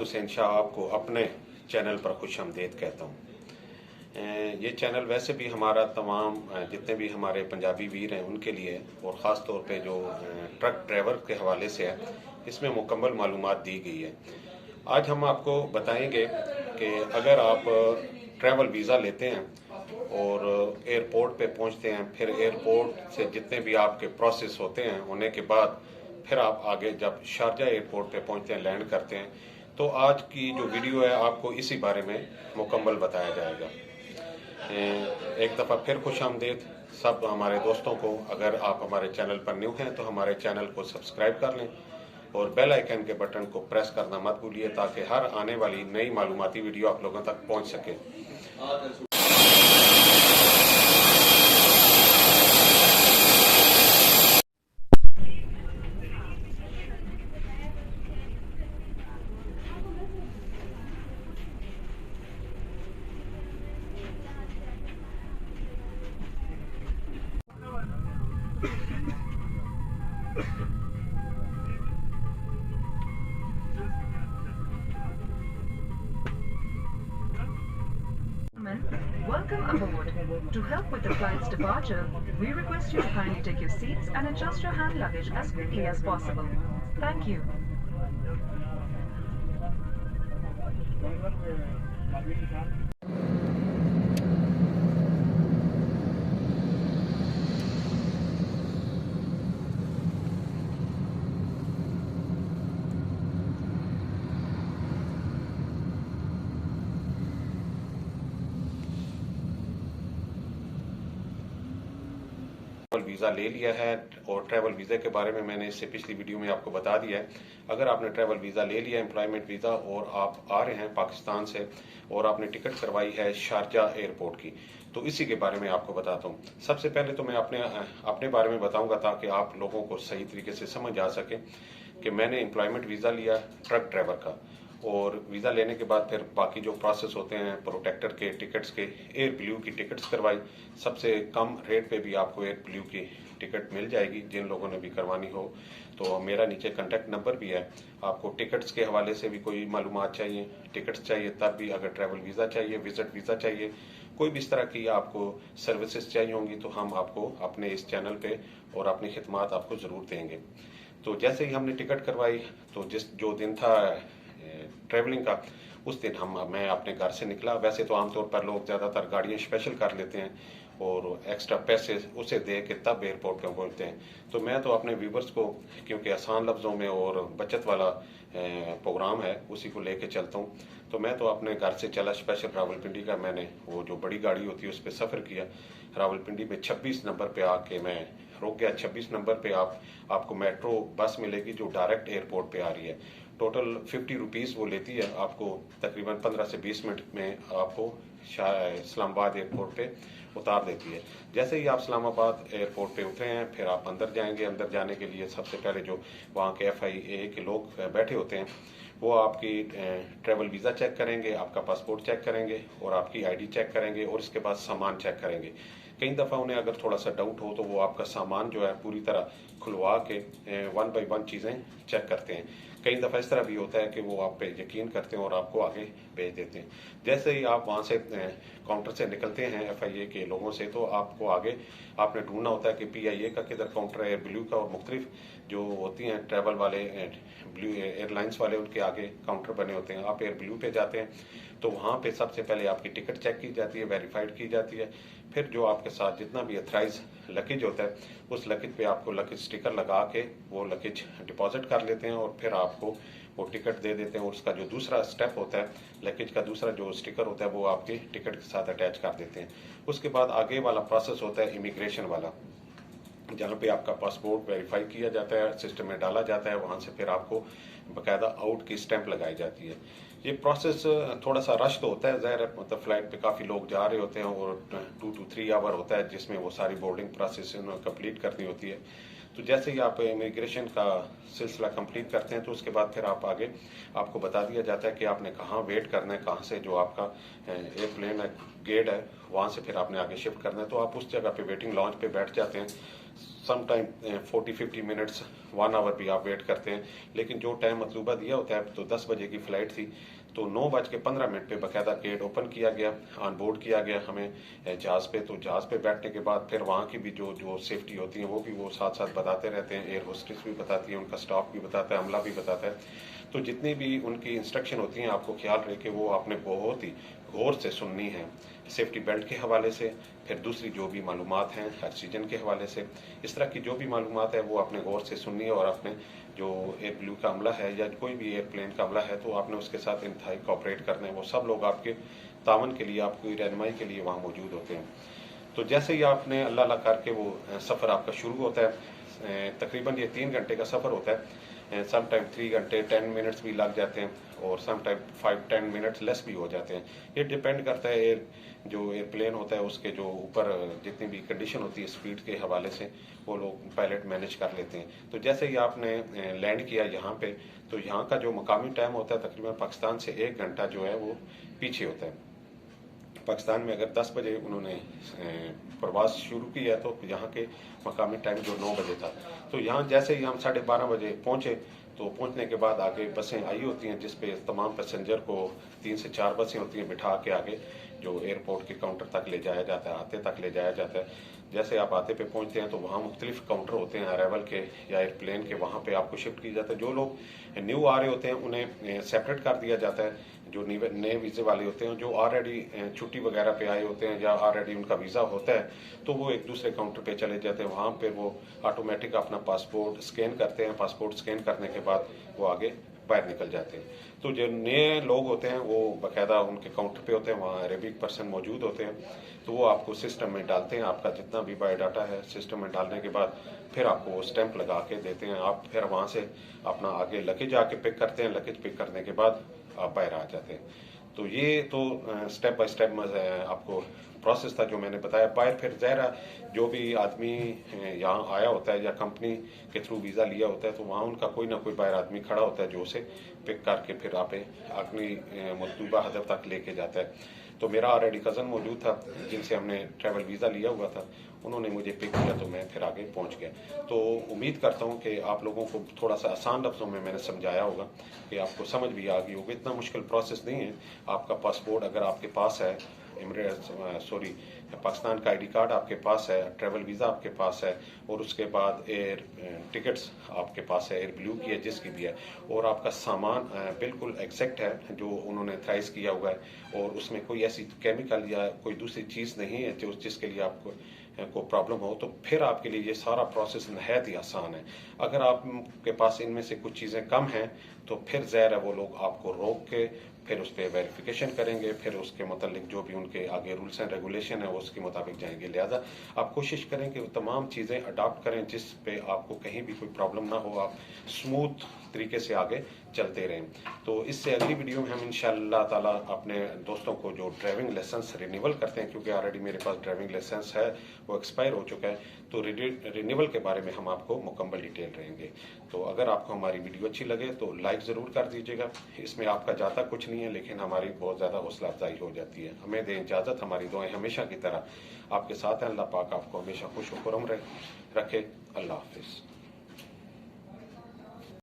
हुसैन शाह आपको अपने चैनल पर खुशामदीद कहता हूँ। ये चैनल वैसे भी हमारा तमाम जितने भी हमारे पंजाबी वीर हैं उनके लिए और ख़ास तौर पे जो ट्रक ड्राइवर के हवाले से है, इसमें मुकम्मल मालूमात दी गई है। आज हम आपको बताएंगे कि अगर आप ट्रैवल वीज़ा लेते हैं और एयरपोर्ट पे पहुंचते हैं, फिर एयरपोर्ट से जितने भी आपके प्रोसेस होते हैं होने के बाद फिर आप आगे जब शारजा एयरपोर्ट पे पहुंचते हैं, लैंड करते हैं, तो आज की जो वीडियो है आपको इसी बारे में मुकम्मल बताया जाएगा। एक दफ़ा फिर खुशामदीद सब हमारे दोस्तों को। अगर आप हमारे चैनल पर न्यू हैं तो हमारे चैनल को सब्सक्राइब कर लें और बेल आइकन के बटन को प्रेस करना मत भूलिए ताकि हर आने वाली नई मालूमाती वीडियो आप लोगों तक पहुंच सके। Welcome aboard. To help with the flight's departure, we request you to kindly take your seats and adjust your hand luggage as quickly as possible. Thank you. Travel visa ले लिया है और ट्रैवल वीज़ा के बारे में मैंने इससे पिछली वीडियो में आपको बता दिया है। अगर आपने ट्रैवल वीज़ा ले लिया, एम्प्लॉयमेंट वीज़ा, और आप आ रहे हैं पाकिस्तान से और आपने टिकट करवाई है शारजा एयरपोर्ट की, तो इसी के बारे में आपको बताता हूँ। सबसे पहले तो मैं अपने बारे में बताऊंगा ताकि आप लोगों को सही तरीके से समझ आ सके कि मैंने एम्प्लॉयमेंट वीज़ा लिया ट्रक ड्राइवर का, और वीज़ा लेने के बाद फिर बाकी जो प्रोसेस होते हैं प्रोटेक्टर के, टिकट्स के, एयर ब्लू की टिकट्स करवाई। सबसे कम रेट पे भी आपको एयर ब्लू की टिकट मिल जाएगी जिन लोगों ने भी करवानी हो। तो मेरा नीचे कांटेक्ट नंबर भी है। आपको टिकट्स के हवाले से भी कोई मालूमात चाहिए, टिकट्स चाहिए, तब भी अगर ट्रैवल वीज़ा चाहिए, विजिट वीज़ा चाहिए, कोई भी इस तरह की आपको सर्विसेज चाहिए होंगी तो हम आपको अपने इस चैनल पे और अपनी खिदमत आपको ज़रूर देंगे। तो जैसे ही हमने टिकट करवाई तो जो दिन था ट्रैवलिंग का, उस दिन मैं अपने घर से निकला। वैसे तो आमतौर पर लोग ज़्यादातर गाड़ियाँ स्पेशल कर लेते हैं और एक्स्ट्रा पैसे उसे दे के तब एयरपोर्ट पर पहुँचते हैं। तो मैं तो अपने व्यूवर्स को, क्योंकि आसान लफ्ज़ों में और बचत वाला प्रोग्राम है, उसी को लेके चलता हूँ। तो मैं तो अपने घर से चला स्पेशल रावलपिंडी का। मैंने वो जो बड़ी गाड़ी होती है उस पर सफ़र किया। रावलपिंडी में 26 नंबर पे आके मैं रुक गया। 26 नंबर पे आपको मेट्रो बस मिलेगी जो डायरेक्ट एयरपोर्ट पे आ रही है। टोटल 50 रुपीज़ वो लेती है। आपको तकरीबन 15 से 20 मिनट में आपको इस्लामाबाद एयरपोर्ट पे उतार देती है। जैसे ही आप इस्लामाबाद एयरपोर्ट पे उतरे हैं, फिर आप अंदर जाएंगे। अंदर जाने के लिए सबसे पहले जो वहाँ के FIA के लोग बैठे होते हैं वो आपकी ट्रैवल वीज़ा चेक करेंगे, आपका पासपोर्ट चेक करेंगे और आपकी ID चेक करेंगे और इसके बाद सामान चेक करेंगे। कई दफ़ा उन्हें अगर थोड़ा सा डाउट हो तो वो आपका सामान जो है पूरी तरह खुलवा के 1 बाय 1 चीज़ें चेक करते हैं। कई दफ़ा इस तरह भी होता है कि वो आप पे यकीन करते हैं और आपको आगे भेज देते हैं। जैसे ही आप वहाँ से काउंटर से निकलते हैं FIA के लोगों से, तो आपको आगे आपने ढूंढना होता है कि PIA का किधर काउंटर है, ब्लू का, और मुख्तलिफ जो होती हैं ट्रैवल वाले ब्लू एयरलाइंस वाले, उनके आगे काउंटर बने होते हैं। आप एयर ब्लू पे जाते हैं तो वहाँ पे सबसे पहले आपकी टिकट चेक की जाती है, वेरीफाइड की जाती है। फिर जो आपके साथ जितना भी अथराइज लगेज होता है उस लगेज पे आपको लगेज स्टिकर लगा के वो लगेज डिपॉजिट कर लेते हैं और फिर आपको वो टिकट दे देते हैं। उसका जो दूसरा स्टेप होता है, लगेज का दूसरा जो स्टिकर होता है, वो आपके टिकट के साथ अटैच कर देते हैं। उसके बाद आगे वाला प्रोसेस होता है इमिग्रेशन वाला, जहाँ पे आपका पासपोर्ट वेरीफाई किया जाता है, सिस्टम में डाला जाता है। वहाँ से फिर आपको बाकायदा आउट की स्टैंप लगाई जाती है। ये प्रोसेस थोड़ा सा रश तो होता है, ज़ाहिर है, मतलब फ्लाइट पे काफ़ी लोग जा रहे होते हैं और 2 to 3 आवर होता है जिसमें वो सारी बोर्डिंग प्रोसेस कंप्लीट करनी होती है। तो जैसे ही आप इमिग्रेशन का सिलसिला कंप्लीट करते हैं तो उसके बाद फिर आप आगे आपको बता दिया जाता है कि आपने कहाँ वेट करना है, कहाँ से जो आपका एयरप्लेन है, गेट है, वहाँ से फिर आपने आगे शिफ्ट करना है। तो आप उस जगह पे वेटिंग लॉन्च पे बैठ जाते हैं। सम टाइम 40-50 मिनट्स 1 आवर भी आप वेट करते हैं। लेकिन जो टाइम मतलूबा दिया होता है, तो 10 बजे की फ़्लाइट थी, तो 9:15 पे बाकायदा गेट ओपन किया गया, ऑन बोर्ड किया गया हमें जहाज़ पे। तो जहाज़ पे बैठने के बाद फिर वहाँ की भी जो सेफ्टी होती है वो भी वो साथ साथ बताते रहते हैं, एयर होस्टेस भी बताती है, उनका स्टाफ भी बताता है, अमला भी बताता है। तो जितनी भी उनकी इंस्ट्रक्शन होती हैं, आपको ख्याल रहे कि वो आपने बहुत ही गौर से सुननी है। सेफ्टी बेल्ट के हवाले से, फिर दूसरी जो भी मालूमात हैं ऑक्सीजन के हवाले से, इस तरह की जो भी मालूमात है वो आपने गौर से सुननी है। और आपने जो एयर ब्लू का अमला है या कोई भी एयरप्लेन का अमला है, तो आपने उसके साथ इंतहाई कोऑपरेट करना है। वो सब लोग आपके तावन के लिए, आपकी रहनुमाई के लिए वहाँ मौजूद होते हैं। तो जैसे ही आपने अल्लाह अल्लाह करके वो सफ़र आपका शुरू होता है, तकरीबन ये 3 घंटे का सफ़र होता है। सम टाइम 3 घंटे 10 मिनट्स भी लग जाते हैं, और सम टाइम 5-10 मिनट्स लेस भी हो जाते हैं। ये डिपेंड करता है जो एयरप्लेन होता है उसके जो ऊपर जितनी भी कंडीशन होती है स्पीड के हवाले से, वो लोग पायलट मैनेज कर लेते हैं। तो जैसे ही आपने लैंड किया यहाँ पे, तो यहाँ का जो मकामी टाइम होता है तकरीबन पाकिस्तान से 1 घंटा जो है वो पीछे होता है। पाकिस्तान में अगर 10 बजे उन्होंने प्रवास शुरू किया, तो यहाँ के मकामी टाइम जो 9 बजे था। तो यहाँ जैसे ही हम 12:30 बजे पहुँचे, तो पहुँचने के बाद आगे बसें आई होती हैं, जिसपे तमाम पैसेंजर को 3 से 4 बसें होती हैं, बिठा के आगे जो एयरपोर्ट के काउंटर तक ले जाया जाता है, आते तक ले जाया जाता है। जैसे आप आते पे पहुंचते हैं, तो वहाँ मुख्तलिफ काउंटर होते हैं अराइवल के या एयरप्लेन के, वहाँ पे आपको शिफ्ट किया जाता है। जो लोग न्यू आ रहे होते हैं उन्हें सेपरेट कर दिया जाता है। जो नए वीज़े वाले होते हैं, जो ऑलरेडी छुट्टी वगैरह पे आए होते हैं या ऑलरेडी उनका वीज़ा होता है, तो वो एक दूसरे काउंटर पे चले जाते हैं। वहाँ पे वो ऑटोमेटिक अपना पासपोर्ट स्कैन करते हैं। पासपोर्ट स्कैन करने के बाद वो आगे बाहर निकल जाते हैं। तो जो नए लोग होते हैं वो बाकायदा उनके काउंटर पे होते हैं, वहाँ अरेबिक पर्सन मौजूद होते हैं। तो वो आपको सिस्टम में डालते हैं, आपका जितना भी बायोडाटा है सिस्टम में डालने के बाद फिर आपको वो स्टैंप लगा के देते हैं। आप फिर वहाँ से अपना आगे लगेज आके पिक करते हैं। लगेज पिक करने के बाद आप बाहर आ जाते हैं। तो ये तो स्टेप बाय स्टेप आपको प्रोसेस था जो मैंने बताया। बाहर फिर ज़ाहिर जो भी आदमी यहाँ आया होता है या कंपनी के थ्रू वीज़ा लिया होता है, तो वहाँ उनका कोई ना कोई बाहर आदमी खड़ा होता है जो उसे पिक करके फिर आप अपनी मतलूबा हदफ तक लेके जाता है। तो मेरा ऑलरेडी कज़न मौजूद था जिनसे हमने ट्रैवल वीज़ा लिया हुआ था, उन्होंने मुझे पिक किया, तो मैं फिर आगे पहुंच गया। तो उम्मीद करता हूं कि आप लोगों को थोड़ा सा आसान लफ्ज़ों में मैंने समझाया होगा कि आपको समझ भी आ गई होगी। इतना मुश्किल प्रोसेस नहीं है। आपका पासपोर्ट अगर आपके पास है, पाकिस्तान का आईडी कार्ड आपके पास है, ट्रैवल वीज़ा आपके पास है, और उसके बाद एयर टिकट्स आपके पास है, एयर ब्लू की है जिसकी भी है, और आपका सामान बिल्कुल एग्जैक्ट है जो उन्होंने थ्राइस किया हुआ है, और उसमें कोई ऐसी केमिकल या कोई दूसरी चीज़ नहीं है जिसके लिए आपको को प्रॉब्लम हो, तो फिर आपके लिए ये सारा प्रोसेस नहायत ही आसान है। अगर आपके पास इनमें से कुछ चीज़ें कम हैं, तो फिर ज़ाहिर है वो लोग आपको रोक के फिर उस पर वेरिफिकेशन करेंगे, फिर उसके मतलब जो भी उनके आगे रूल्स एंड रेगुलेशन है वो उसके मुताबिक जाएंगे। लिहाजा आप कोशिश करें कि तमाम चीज़ें अडॉप्ट करें जिस पे आपको कहीं भी कोई प्रॉब्लम ना हो, आप स्मूथ तरीके से आगे चलते रहें। तो इससे अगली वीडियो में हम इंशाअल्लाह ताला अपने दोस्तों को जो ड्राइविंग लाइसेंस रिन्यूअल करते हैं, क्योंकि ऑलरेडी मेरे पास ड्राइविंग लाइसेंस है, वो एक्सपायर हो चुका है, तो रिन्यूअल के बारे में हम आपको मुकम्मल डिटेल रहेंगे। तो अगर आपको हमारी वीडियो अच्छी लगे तो लाइक ज़रूर कर दीजिएगा। इसमें आपका ज़्यादा कुछ नहीं है, लेकिन हमारी बहुत ज़्यादा हौसला अफजाई हो जाती है। हमें दें इजाज़त, हमारी दुआएं हमेशा की तरह आपके साथ हैं। अल्लाह पाक आपको हमेशा खुश खुरम रखे। अल्लाह हाफिज़।